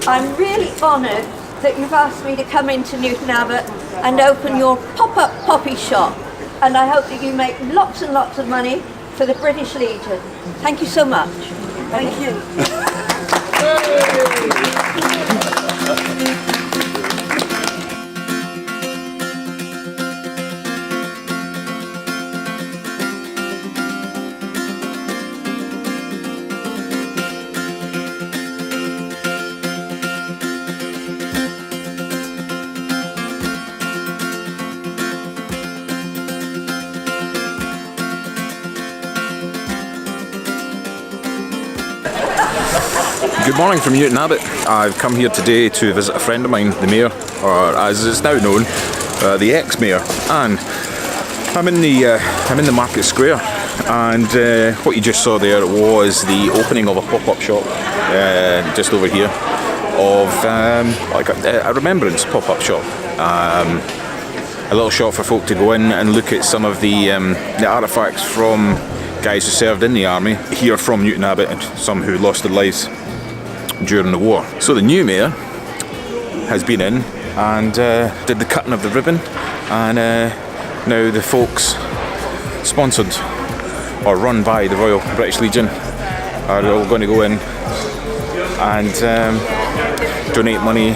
I'm really honoured that you've asked me to come into Newton Abbot and open your pop-up poppy shop. And I hope that you make lots and lots of money for the British Legion. Thank you so much. Thank you. Good morning from Newton Abbot. I've come here today to visit a friend of mine, the mayor, or as it's now known, the ex-mayor, and I'm in the market square, and what you just saw there was the opening of a pop-up shop just over here of like a remembrance pop-up shop. A little shop for folk to go in and look at some of the artefacts from guys who served in the army here from Newton Abbot, and some who lost their lives during the war. So the new mayor has been in and did the cutting of the ribbon, and now the folks sponsored or run by the Royal British Legion are all going to go in and donate money,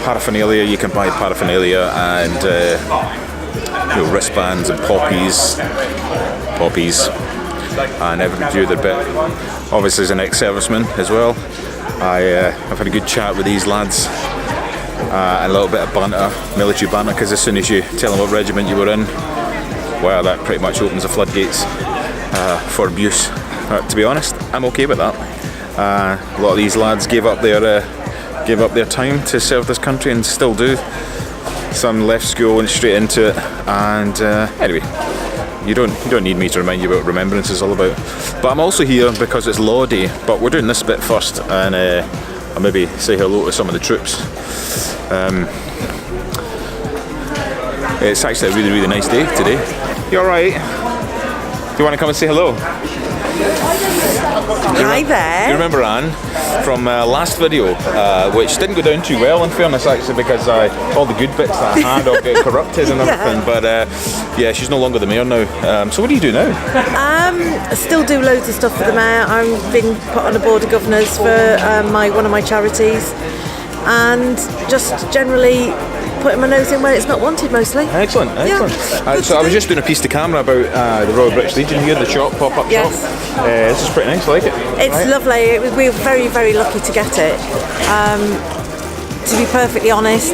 paraphernalia. You can buy paraphernalia and wristbands and poppies, and everybody do their bit. Obviously, as an ex-serviceman as well, I've had a good chat with these lads, a little bit of banter, military banter, because as soon as you tell them what regiment you were in, well, that pretty much opens the floodgates for abuse. To be honest, I'm okay with that. A lot of these lads gave up their time to serve this country and still do. Some left school, went straight into it, and anyway. You don't need me to remind you what remembrance is all about. But I'm also here because it's Law Day, but we're doing this bit first, and I'll maybe say hello to some of the troops. It's actually a really, really nice day today. You alright? Do you want to come and say hello? Hi there. You remember Anne from last video, which didn't go down too well, in fairness, actually, because all the good bits that I had all get corrupted and everything. Yeah. But yeah, she's no longer the mayor now. So what do you do now? I still do loads of stuff for the mayor. I've been put on a board of governors for one of my charities, and just generally putting my nose in where it's not wanted mostly. Excellent. Yeah, So I was just doing a piece to camera about the Royal British Legion here, the shop, pop-up shop. This is pretty nice, I like it. It's lovely. We were very, very lucky to get it. To be perfectly honest,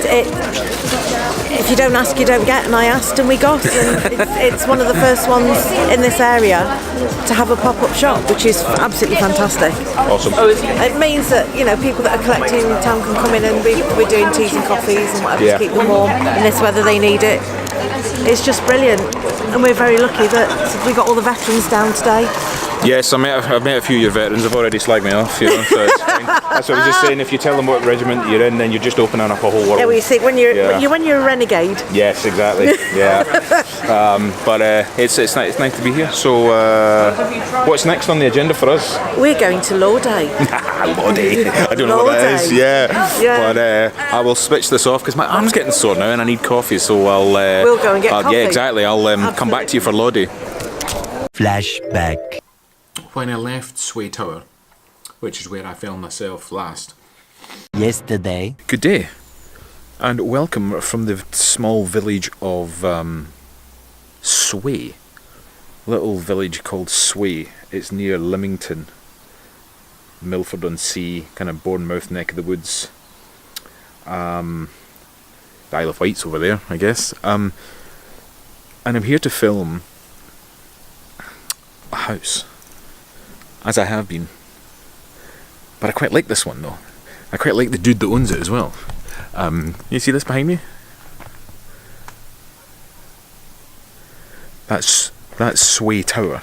if you don't ask, you don't get, and I asked and we got, and it's one of the first ones in this area to have a pop-up shop, which is absolutely fantastic. Awesome. It means that people that are collecting in town can come in, and we're doing teas and coffees and whatever to keep them warm in this weather. They need it. It's just brilliant, and we're very lucky that we got all the veterans down today. Yes, I've met a few of your veterans. Have already slagged me off, so it's fine. That's what I was just saying. If you tell them what regiment you're in, then you're just opening up a whole world. Yeah, well, you see, when you're a renegade. Yes, exactly. Yeah. But it's nice to be here. So, what's next on the agenda for us? We're going to Law Day. Law Day. I don't know what that is. Yeah. But I will switch this off because my arm's getting sore now and I need coffee. So we'll go and get coffee. Yeah, exactly. I'll come back to you for Law Day. Flashback. When I left Sway Tower, which is where I filmed myself last. Yesterday. Good day, and welcome from the small village of Sway. Little village called Sway. It's near Lymington, Milford-on-Sea, kind of Bournemouth neck of the woods. The Isle of Wight's over there, I guess. And I'm here to film a house, as I have been. But I quite like this one though. I quite like the dude that owns it as well. You see this behind me? That's Sway Tower.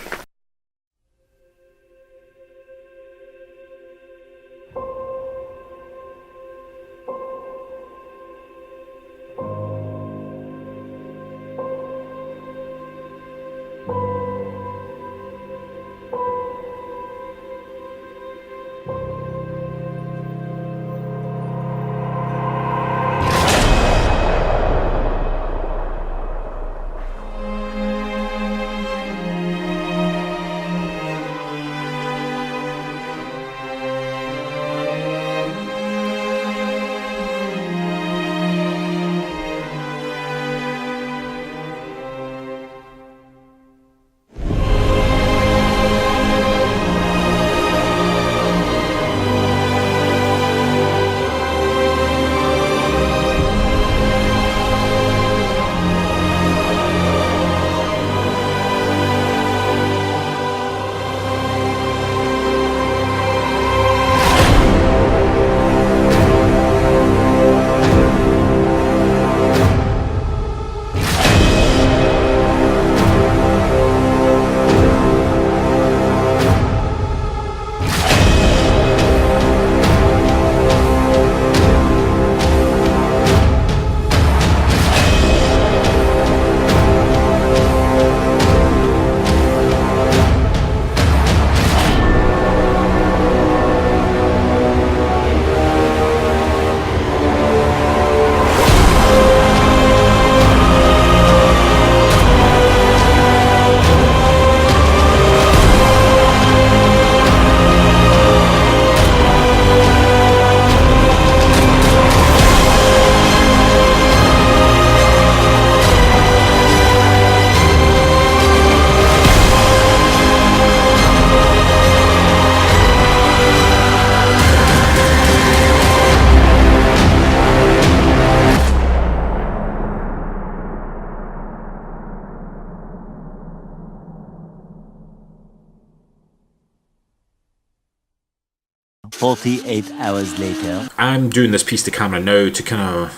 48 hours later. I'm doing this piece to camera now to kind of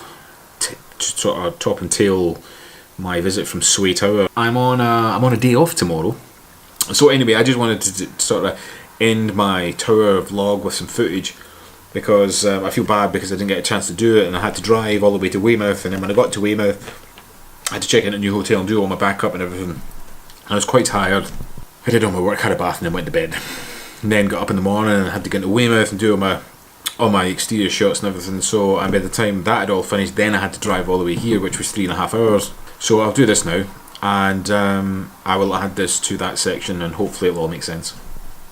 sort of top and tail my visit from Sway Tower. I'm on a day off tomorrow, so anyway, I just wanted to sort of end my tower vlog with some footage, because I feel bad because I didn't get a chance to do it, and I had to drive all the way to Weymouth, and then when I got to Weymouth I had to check in a new hotel and do all my backup and everything. I was quite tired. I did all my work, had a bath, and then went to bed. And then got up in the morning and had to get into Weymouth and do all my exterior shots and everything. So, and by the time that had all finished, then I had to drive all the way here, which was 3.5 hours. So I'll do this now, and I will add this to that section, and hopefully it'll all make sense.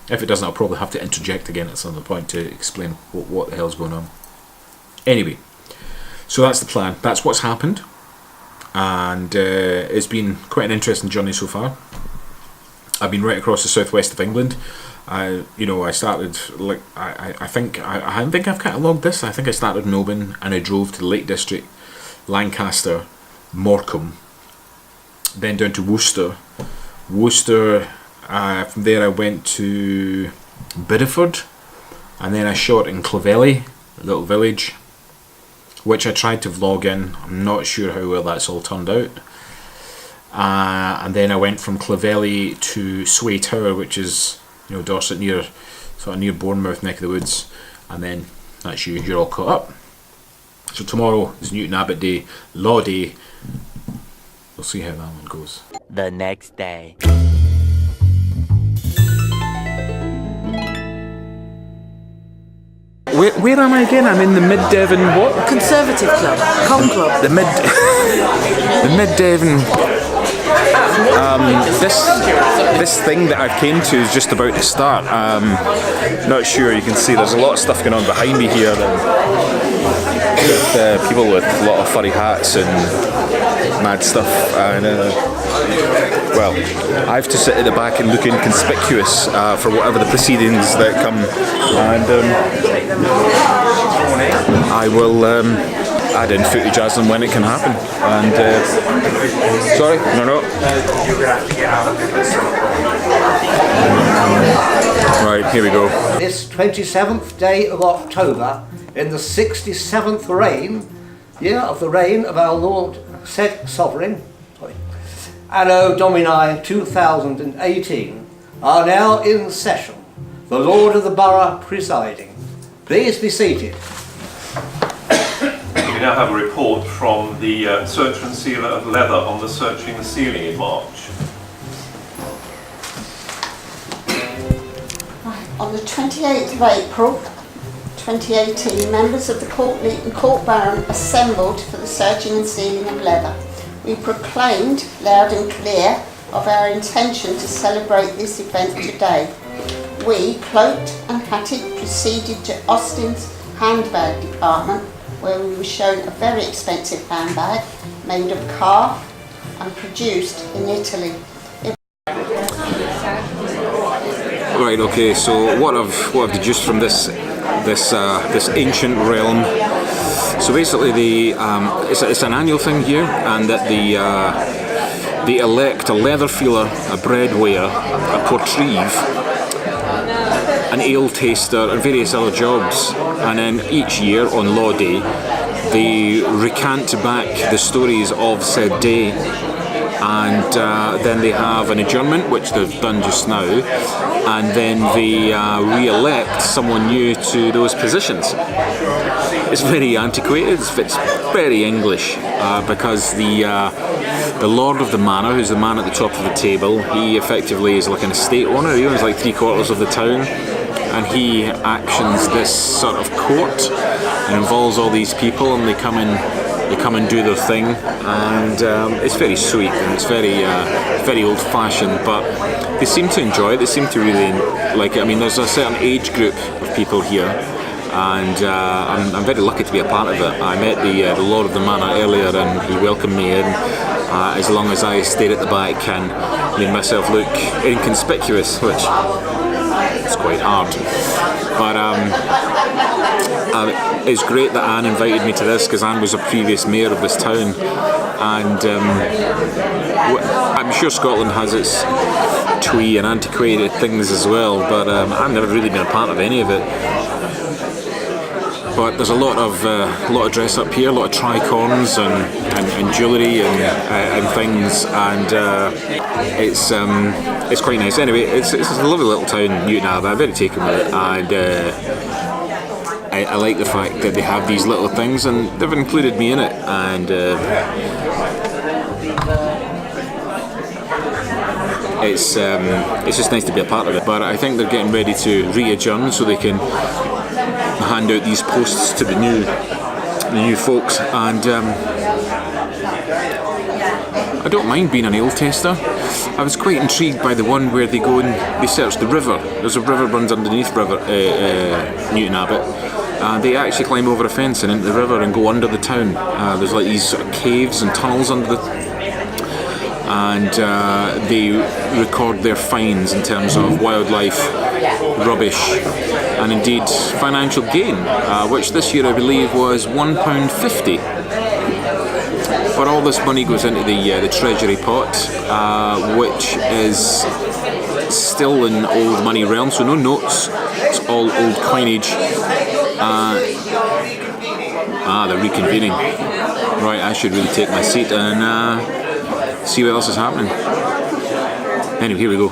If it doesn't, I'll probably have to interject again at some point to explain what the hell's going on. Anyway, so that's the plan. That's what's happened, and it's been quite an interesting journey so far. I've been right across the southwest of England. I started, like, I think I've catalogued this. I think I started in Oban, and I drove to the Lake District, Lancaster, Morecambe, then down to Worcester. From there I went to Bideford, and then I shot in Clovelly, a little village, which I tried to vlog in. I'm not sure how well that's all turned out. And then I went from Clovelly to Sway Tower, which is, Dorset, near Bournemouth neck of the woods, and then that's you. You're all caught up. So tomorrow is Newton Abbot Day, Law Day. We'll see how that one goes. The next day. Where am I again? I'm in the Mid-Devon what? Conservative Club, Con Club. The Mid-Devon. This thing that I've came to is just about to start. Not sure. You can see there's a lot of stuff going on behind me here. With people with a lot of furry hats and mad stuff. And well, I have to sit at the back and look inconspicuous for whatever the proceedings that come. And I will add in footage as and when it can happen. And sorry, no. Right, here we go. This 27th day of October, in the 67th year of the reign of our Lord said Sovereign, Anno Domini 2018, are now in session. The Lord of the Borough presiding. Please be seated. We now have a report from the searcher and sealer of leather on the searching the ceiling in March. On the 28th of April 2018, members of the Newton Court Baron assembled for the searching and sealing of leather. We proclaimed loud and clear of our intention to celebrate this event today. We, cloaked and hatted, proceeded to Austin's handbag department, where we were shown a very expensive handbag made of calf and produced in Italy. Right. Okay. So what I've deduced from this ancient realm. So basically, it's an annual thing here, and that they elect a leather feeler, a bread weigher, a portreeve, an ale taster, and various other jobs. And then each year on Law Day, they recant back the stories of said day, and then they have an adjournment, which they've done just now, and then they re-elect someone new to those positions. It's very antiquated, it's very English, because the Lord of the Manor, who's the man at the top of the table, he effectively is like an estate owner. He owns like 3/4 of the town, and he actions this sort of court and involves all these people, and they come and do their thing, and it's very sweet and it's very old-fashioned, but they seem to enjoy it. They seem to really like it. I mean, there's a certain age group of people here, and I'm very lucky to be a part of it. I met the Lord of the Manor earlier, and he welcomed me in, as long as I stayed at the back and made myself look inconspicuous, which is quite hard. But it's great that Anne invited me to this, because Anne was a previous mayor of this town, and I'm sure Scotland has its twee and antiquated things as well, but I've never really been a part of any of it. But there's a lot of dress up here, a lot of tricorns and jewellery and things, and it's quite nice. Anyway, it's a lovely little town, Newton Abbot. I'm very taken with it, and I like the fact that they have these little things, and they've included me in it, and it's just nice to be a part of it. But I think they're getting ready to re-adjourn so they can hand out these posts to the new folks, and I don't mind being an ale tester. I was quite intrigued by the one where they go and they search the river. There's a river runs underneath Newton Abbot, and they actually climb over a fence and into the river and go under the town. There's like these sort of caves and tunnels under the, and they record their finds in terms of wildlife, rubbish, and indeed financial gain, which this year I believe was £1.50. But all this money goes into the treasury pot, which is still in old money realm, so no notes, it's all old coinage. They're reconvening. Right, I should really take my seat and see what else is happening. Anyway, here we go.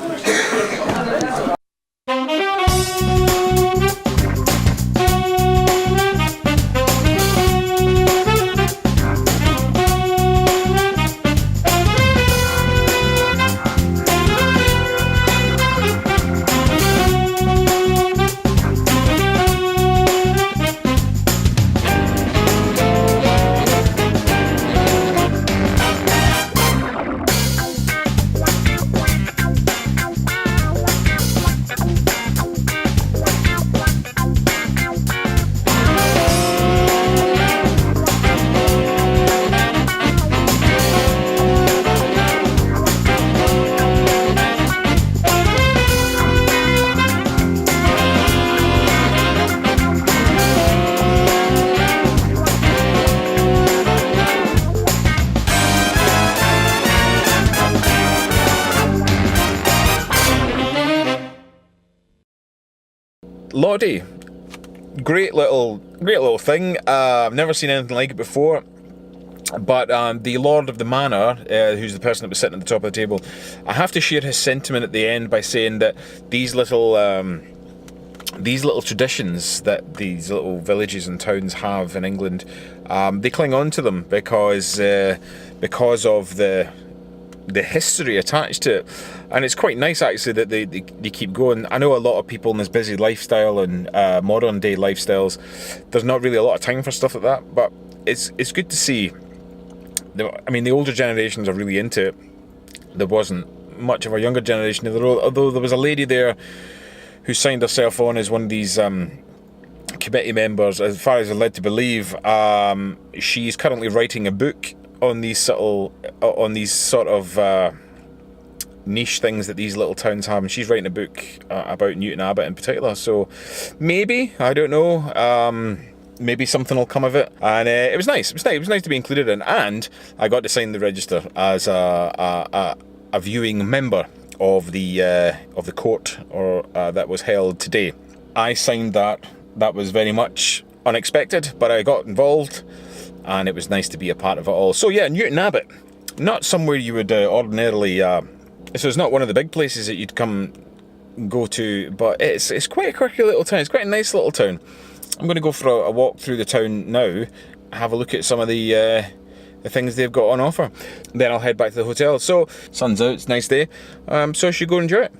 Lottie, great little thing. I've never seen anything like it before. But the Lord of the Manor, who's the person that was sitting at the top of the table, I have to share his sentiment at the end by saying that these little traditions that these little villages and towns have in England, they cling on to them because of the history attached to it. And it's quite nice actually that they keep going. I know a lot of people in this busy lifestyle and modern day lifestyles, there's not really a lot of time for stuff like that, but it's good to see. I mean, the older generations are really into it. There wasn't much of a younger generation, although there was a lady there who signed herself on as one of these committee members. As far as I'm led to believe, she's currently writing a book on these sort of niche things that these little towns have, and she's writing a book about Newton Abbot in particular. So maybe, I don't know, maybe something will come of it. And it was nice. It was nice to be included in, and I got to sign the register as a viewing member of the court that was held today. I signed that. That was very much unexpected, but I got involved, and it was nice to be a part of it all. So yeah, Newton Abbot, not somewhere you would ordinarily. So it's not one of the big places that you'd go to, but it's quite a quirky little town. It's quite a nice little town. I'm going to go for a walk through the town now, have a look at some of the things they've got on offer. Then I'll head back to the hotel. So sun's out, it's a nice day. So I should go enjoy it.